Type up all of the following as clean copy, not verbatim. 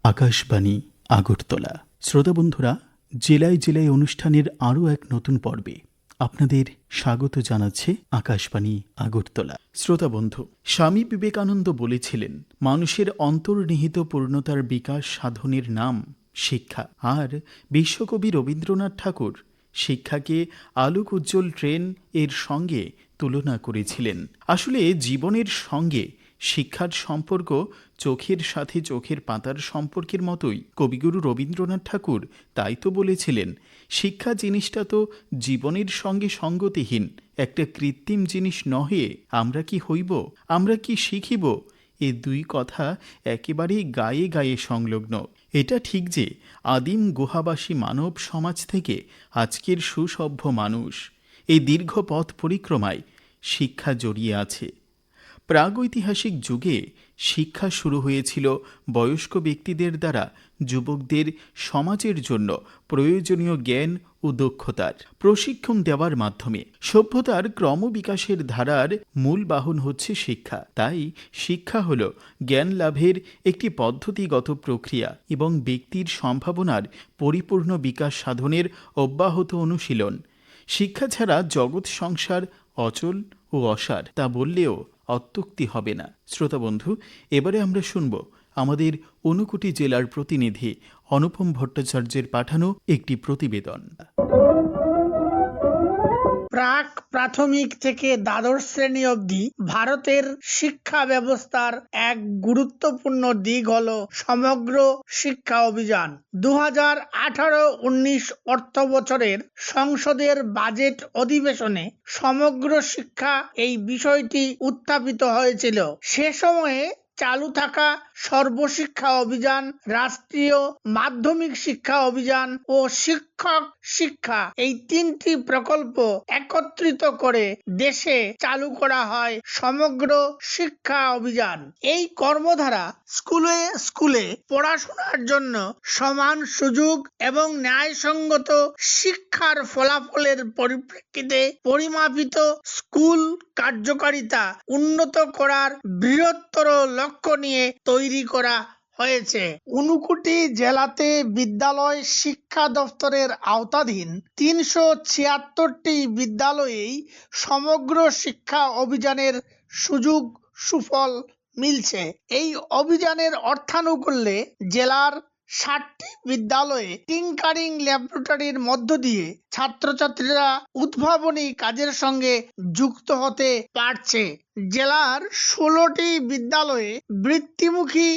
আকাশবাণী আগরতলা। শ্রোতা বন্ধুরা, জেলায় জেলায় অনুষ্ঠানের আরও এক নতুন পর্বে আপনাদের স্বাগত জানাচ্ছে আকাশবাণী আগরতলা। শ্রোতা বন্ধু, স্বামী বিবেকানন্দ বলেছিলেন, মানুষের অন্তর্নিহিত পূর্ণতার বিকাশ সাধনের নাম শিক্ষা। আর বিশ্বকবি রবীন্দ্রনাথ ঠাকুর শিক্ষাকে আলোক উজ্জ্বল ট্রেন এর সঙ্গে তুলনা করেছিলেন। আসলে জীবনের সঙ্গে শিক্ষার সম্পর্ক চোখের সাথে চোখের পাতার সম্পর্কের মতোই। কবিগুরু রবীন্দ্রনাথ ঠাকুর তাই তো বলেছিলেন, শিক্ষা জিনিসটা তো জীবনের সঙ্গে সঙ্গতিহীন, একটা কৃত্রিম জিনিস নহে। আমরা কি হইব, আমরা কি শিখিব, এ দুই কথা একেবারেই গায়ে গায়ে সংলগ্ন। এটা ঠিক যে আদিম গুহাবাসী মানব সমাজ থেকে আজকের সুসভ্য মানুষ, এই দীর্ঘ পথ পরিক্রমায় শিক্ষা জড়িয়ে আছে। প্রাগৈতিহাসিক যুগে শিক্ষা শুরু হয়েছিল বয়স্ক ব্যক্তিদের দ্বারা যুবকদের সমাজের জন্য প্রয়োজনীয় জ্ঞান ও দক্ষতার প্রশিক্ষণ দেওয়ার মাধ্যমে। সভ্যতার ক্রমবিকাশের ধারার মূল বাহন হচ্ছে শিক্ষা। তাই শিক্ষা হল জ্ঞান লাভের একটি পদ্ধতিগত প্রক্রিয়া এবং ব্যক্তির সম্ভাবনার পরিপূর্ণ বিকাশ সাধনের অব্যাহত অনুশীলন। শিক্ষা ছাড়া জগৎ সংসার অচল ও অসার, তা বললেও অত্যুক্তি হবে না। শ্রোতা বন্ধু, এবারে আমরা শুনব আমাদের ঊনকোটি জেলার প্রতিনিধি অনুপম ভট্টাচার্যের পাঠানো একটি প্রতিবেদন। প্রাক প্রাথমিক থেকে দ্বাদশ শ্রেণী অবধি ভারতের শিক্ষা ব্যবস্থার এক গুরুত্বপূর্ণ দিক হল সমগ্র শিক্ষা অভিযান। 2018-19 অর্থ বছরের সংসদের বাজেট অধিবেশনে সমগ্র শিক্ষা এই বিষয়টি উত্থাপিত হয়েছিল। সে সময়ে চালু থাকা সর্বশিক্ষা অভিযান, রাষ্ট্রীয় মাধ্যমিক শিক্ষা অভিযান ও শিক্ষক শিক্ষা, এই তিনটি প্রকল্প একত্রিত করে দেশে চালু করা হয় সমগ্র শিক্ষা অভিযান। এই কর্মধারা স্কুলে স্কুলে পড়াশোনার জন্য সমান সুযোগ এবং ন্যায়সঙ্গত শিক্ষার ফলাফলের পরিপ্রেক্ষিতে পরিমাপিত স্কুল কার্যকারিতা উন্নত করার বৃহত্তর লক্ষ্য নিয়ে তৈরি করা হয়েছে। ঊনকোটি জেলাতে বিদ্যালয় শিক্ষা দপ্তরের আওতাধীন 376টি বিদ্যালয়েই সমগ্র শিক্ষা অভিযানের সুযোগ সুফল মিলছে। এই অভিযানের অর্থানুকূল্যে জেলার 60টি বিদ্যালয়ে টিঙ্কারিং ল্যাবরেটরির মধ্য দিয়ে ছাত্রছাত্রীরা উদ্ভাবনী কাজের সঙ্গে যুক্ত হতে পারছে। জেলার 16টি বিদ্যালয়ে বৃত্তিমুখী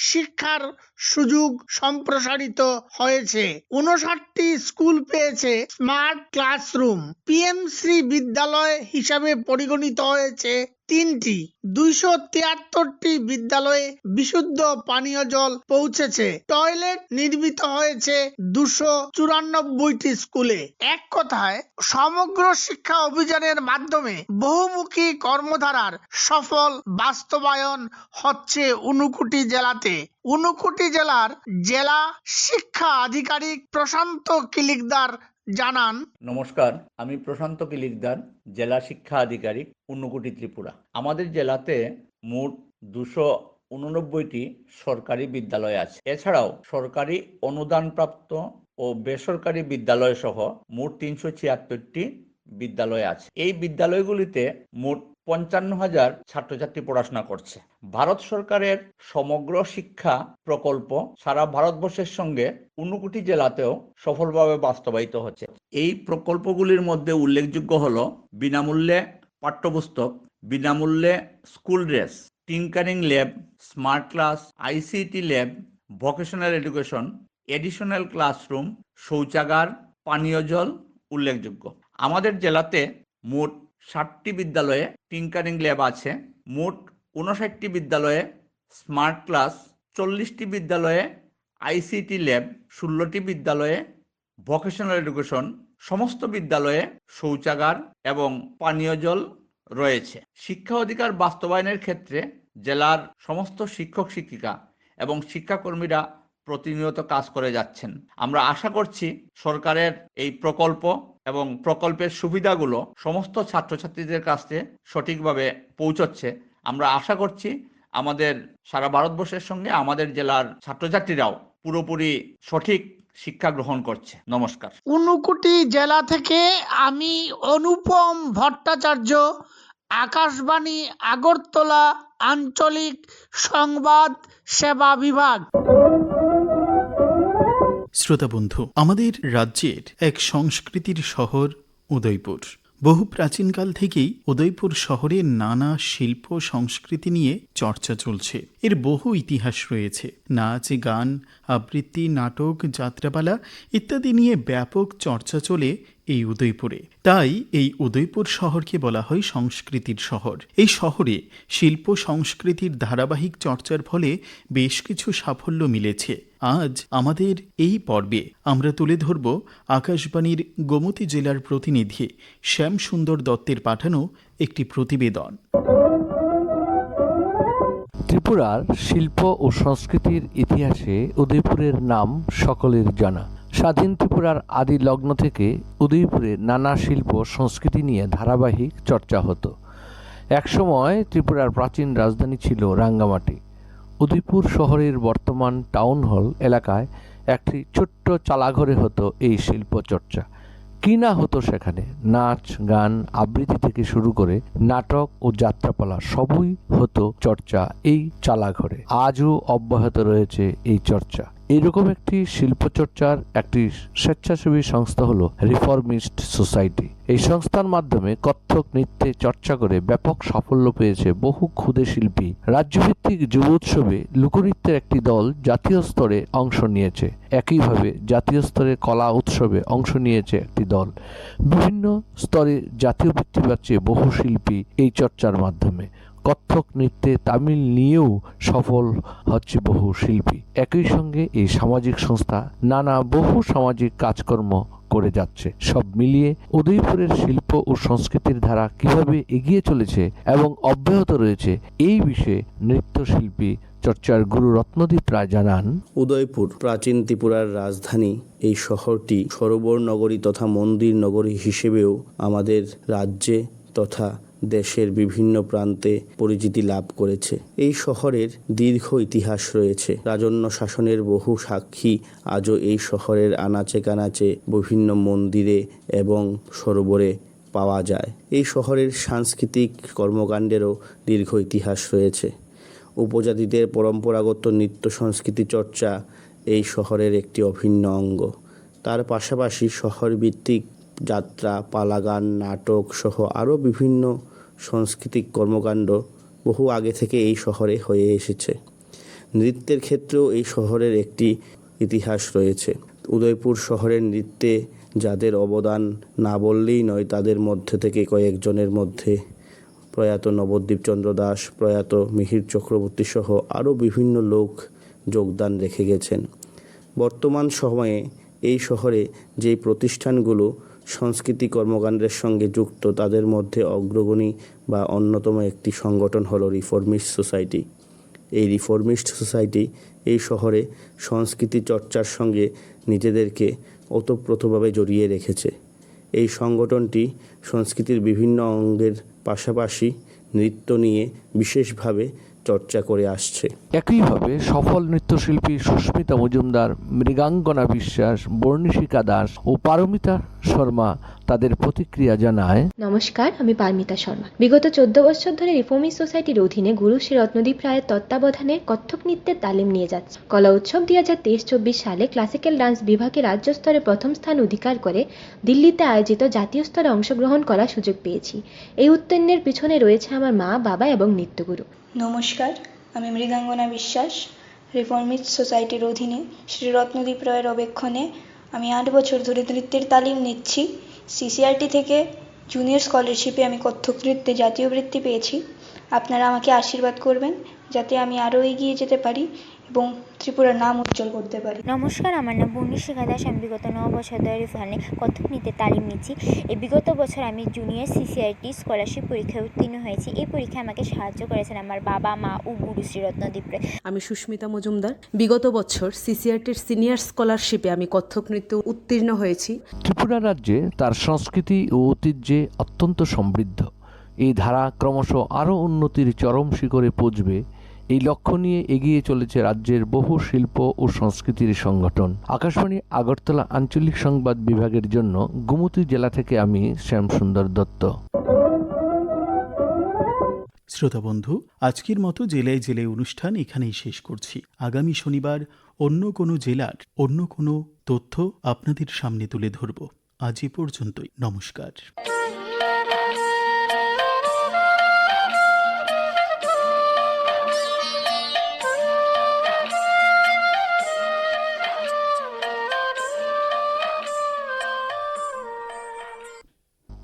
শিক্ষার সুযোগ সম্প্রসারিত হয়েছে। 59টি স্কুল পেয়েছে স্মার্ট ক্লাসরুম। পিএমশ্রী বিদ্যালয় হিসাবে পরিগণিত হয়েছে 3টি। 273টি বিদ্যালয়ে বিশুদ্ধ পানীয় জল পৌঁছেছে। টয়লেট নির্মিত হয়েছে 294টি স্কুলে। এক কথায় সমগ্র শিক্ষা অভিযানের মাধ্যমে বহুমুখী কর্মধারার সফল বাস্তবায়ন হচ্ছে ঊনকোটি জেলাতে। ঊনকোটি জেলার জেলা শিক্ষা আধিকারিক প্রশান্ত কিলিকদার জানান, নমস্কার, আমি প্রশান্ত কিলিকদার, জেলা শিক্ষা আধিকারিক, ঊনকোটি, ত্রিপুরা। আমাদের জেলাতে মোট 289টি সরকারি বিদ্যালয় আছে। এছাড়াও সরকারি অনুদানপ্রাপ্ত ও বেসরকারি বিদ্যালয় সহ মোট 376টি বিদ্যালয় আছে। এই বিদ্যালয়গুলিতে মোট 55,000 ছাত্রছাত্রী পড়াশোনা করছে। ভারত সরকারের সমগ্র শিক্ষা প্রকল্প সারা ভারতবর্ষের সঙ্গে ঊনকোটি জেলাতেও সফলভাবে বাস্তবায়িত হচ্ছে। এই প্রকল্পগুলির মধ্যে উল্লেখযোগ্য হলো বিনামূল্যে পাঠ্যপুস্তক, বিনামূল্যে school dress, tinkering lab, smart class, ICT lab, vocational education, additional classroom, শৌচাগার, পানীয় জল উল্লেখযোগ্য। আমাদের জেলাতে মোট 60টি বিদ্যালয়ে টিঙ্কারিং ল্যাব আছে, মোট 59টি বিদ্যালয়ে স্মার্ট ক্লাস, 40টি বিদ্যালয়ে আইসিটি ল্যাব, 16টি বিদ্যালয়ে ভোকেশনাল এডুকেশন, সমস্ত বিদ্যালয়ে শৌচাগার এবং পানীয় জল রয়েছে। শিক্ষা অধিকার বাস্তবায়নের ক্ষেত্রে জেলার সমস্ত শিক্ষক শিক্ষিকা এবং শিক্ষাকর্মীরা প্রতিনিয়ত কাজ করে যাচ্ছেন। আমরা আশা করছি সরকারের এই প্রকল্প এবং প্রকল্পের সুবিধাগুলো সমস্ত ছাত্রছাত্রীদের কাছে সঠিকভাবে পৌঁছচ্ছে। আমরা আশা করছি আমাদের সারা ভারতবর্ষের সঙ্গে আমাদের জেলার ছাত্রছাত্রীরাও পুরোপুরি সঠিক শিক্ষা গ্রহণ করছে। নমস্কার। ঊনকোটি জেলা থেকে আমি অনুপম ভট্টাচার্য, আকাশবাণী আগরতলা আঞ্চলিক সংবাদ সেবা বিভাগ। শ্রোতা বন্ধু, আমাদের রাজ্যের এক সংস্কৃতির শহর উদয়পুর। বহু প্রাচীনকাল থেকেই উদয়পুর শহরে নানা শিল্প সংস্কৃতি নিয়ে চর্চা চলছে। এর বহু ইতিহাস রয়েছে। নাচ, গান, আবৃত্তি, নাটক, যাত্রাপালা ইত্যাদি নিয়ে ব্যাপক চর্চা চলে এই উদয়পুরে। তাই এই উদয়পুর শহরকে বলা হয় সংস্কৃতির শহর। এই শহরে শিল্প সংস্কৃতির ধারাবাহিক চর্চার ফলে বেশ কিছু সাফল্য মিলেছে। আজ আমাদের এই পর্বে আমরা তুলে ধরব আকাশবাণীর গোমতী জেলার প্রতিনিধি শ্যাম সুন্দর দত্তের পাঠানো একটি প্রতিবেদন। ত্রিপুরার শিল্প ও সংস্কৃতির ইতিহাসে উদয়পুরের নাম সকলের জানা। স্বাধীন ত্রিপুরার আদি লগ্ন থেকে উদয়পুরে নানা শিল্প সংস্কৃতি নিয়ে ধারাবাহিক চর্চা হতো। একসময় ত্রিপুরার প্রাচীন রাজধানী ছিল রাঙ্গামাটি। উদয়পুর শহরের বর্তমান টাউন হল এলাকায় একটি ছোট্ট চালাঘরে হতো এই শিল্প চর্চা। কি না হতো সেখানে! নাচ, গান, আবৃত্তি থেকে শুরু করে নাটক ও যাত্রাপালা সবই হতো চর্চা এই চালাঘরে। আজও অব্যাহত রয়েছে এই চর্চা। এইরকম একটি শিল্পচর্চার একটি স্বেচ্ছাসেবী সংস্থা হলো রিফর্মিস্ট সোসাইটি। এই সংস্থার মাধ্যমে কত্থক নৃত্যে চর্চা করে ব্যাপক সাফল্য পেয়েছে বহু ক্ষুদে শিল্পী। রাজ্যভিত্তিক যুব উৎসবে লোকনৃত্যের একটি দল জাতীয় স্তরে অংশ নিয়েছে। একইভাবে জাতীয় স্তরে কলা উৎসবে অংশ নিয়েছে একটি দল। বিভিন্ন স্তরে জাতীয় বৃত্তি পাচ্ছে বহু শিল্পী এই চর্চার মাধ্যমে। কত্থক নৃত্যে তামিল নিয়েও সফল হচ্ছে বহু শিল্পী। একই সঙ্গে এই সামাজিক সংস্থা নানা বহু সামাজিক কাজকর্ম করে যাচ্ছে। সব মিলিয়ে উদয়পুরের শিল্প ও সংস্কৃতির ধারা কিভাবে এগিয়ে চলেছে এবং অব্যাহত রয়েছে, এই বিষয়ে নৃত্যশিল্পী চর্চার গুরু রত্নদীপ রায় জানান, উদয়পুর প্রাচীন ত্রিপুরার রাজধানী। এই শহরটি সরোবর নগরী তথা মন্দির নগরী হিসেবেও আমাদের রাজ্যে তথা দেশের বিভিন্ন প্রান্তে পরিচিতি লাভ করেছে। এই শহরের দীর্ঘ ইতিহাস রয়েছে। রাজন্য শাসনের বহু সাক্ষী আজও এই শহরের আনাচে কানাচে বিভিন্ন মন্দিরে এবং সরোবরে পাওয়া যায়। এই শহরের সাংস্কৃতিক কর্মকাণ্ডেরও দীর্ঘ ইতিহাস রয়েছে। উপজাতিদের পরম্পরাগত নৃত্য সংস্কৃতি চর্চা এই শহরের একটি অভিন্ন অঙ্গ। তার পাশাপাশি শহরভিত্তিক যাত্রা, পালাগান, নাটক সহ আরও বিভিন্ন সাংস্কৃতিক কর্মকাণ্ড বহু আগে থেকে এই শহরে হয়ে এসেছে। নৃত্যের ক্ষেত্রেও এই শহরের একটি ইতিহাস রয়েছে। উদয়পুর শহরের নৃত্যে যাদের অবদান না বললেই নয়, তাদের মধ্যে থেকে কয়েকজনের মধ্যে প্রয়াত নবদ্বীপ চন্দ্র দাস, প্রয়াত মিহির চক্রবর্তী সহ আরও বিভিন্ন লোক যোগদান রেখে গেছেন। বর্তমান সময়ে এই শহরে যেই প্রতিষ্ঠানগুলো সংস্কৃতি কর্মকাণ্ডের সঙ্গে যুক্ত, তাদের মধ্যে অগ্রগণী বা অন্যতম একটি সংগঠন হলো রিফর্মিস্ট সোসাইটি। এই রিফর্মিস্ট সোসাইটি এই শহরে সংস্কৃতি চর্চার সঙ্গে নিজেদেরকে ওতপ্রোতভাবে জড়িয়ে রেখেছে। এই সংগঠনটি সংস্কৃতির বিভিন্ন অঙ্গের পাশাপাশি নৃত্য নিয়ে বিশেষভাবে চর্চা করে আসছে। একইভাবে সফল নৃত্যশিল্পী সুস্মিতা মজুমদার, মৃগাঙ্গনা বিশ্বাস, বর্ণিশিকা দাস ও পারমিতা শর্মা তাদের প্রতিক্রিয়া জানায়, নমস্কার, আমি পারমিতা শর্মা। বিগত 14 বছর ধরে রিফর্মিস্ট সোসাইটির অধীনে গুরু শ্রী রত্নদীপ রায়ের তত্ত্বাবধানে কত্থক নৃত্যের তালিম নিয়ে যাচ্ছে। কলা উৎসব 2023-24 সালে ক্লাসিক্যাল ডান্স বিভাগে রাজ্য স্তরে প্রথম স্থান অধিকার করে দিল্লিতে আয়োজিত জাতীয় স্তরে অংশগ্রহণ করার সুযোগ পেয়েছি। এই উত্তীর্ণের পিছনে রয়েছে আমার মা, বাবা এবং নৃত্যগুরু। নমস্কার, আমি মৃগাঙ্গনা বিশ্বাস। রিফর্মিস্ট সোসাইটির অধীনে শ্রী রত্নদীপ রায়ের অবেক্ষণে আমি 8 বছর ধরে নৃত্যের তালিম নিচ্ছি। সিসিআরটি থেকে জুনিয়র স্কলারশিপে আমি কত্থক নৃত্যে জাতীয় বৃত্তি পেয়েছি। আপনারা আমাকে আশীর্বাদ করবেন যাতে আমি আরও এগিয়ে যেতে পারি এবং ত্রিপুরার নাম উজ্জ্বল করতে পারি। নমস্কার, আমার নাম বর্ণিশিখা দাস। আমি বিগত 9 বছর ধরে এখানে কত্থক নৃত্যের তালিম নিচ্ছি। এই বিগত বছর আমি জুনিয়র সিসিআইটি স্কলারশিপ পরীক্ষায় উত্তীর্ণ হয়েছি। এই পরীক্ষায় আমাকে সাহায্য করেছেন আমার বাবা, মা ও গুরু শ্রী রত্নদীপ রায়। আমি সুস্মিতা মজুমদার। বিগত বছর সিসিআরটির সিনিয়র স্কলারশিপে আমি কত্থক নৃত্য উত্তীর্ণ হয়েছি। ত্রিপুরা রাজ্যে তার সংস্কৃতি ও ঐতিহ্যে অত্যন্ত সমৃদ্ধ। এই ধারা ক্রমশ আরও উন্নতির চরম শিখরে পৌঁছবে, এই লক্ষ্য নিয়ে এগিয়ে চলেছে রাজ্যের বহু শিল্প ও সংস্কৃতির সংগঠন। আকাশবাণী আগরতলা আঞ্চলিক সংবাদ বিভাগের জন্য গোমতী জেলা থেকে আমি শ্যামসুন্দর দত্ত। শ্রোতা বন্ধু, আজকের মতো জেলায় জেলায় অনুষ্ঠান এখানেই শেষ করছি। আগামী শনিবার অন্য কোনো জেলার অন্য কোনো তথ্য আপনাদের সামনে তুলে ধরব। আজ এ পর্যন্তই। নমস্কার।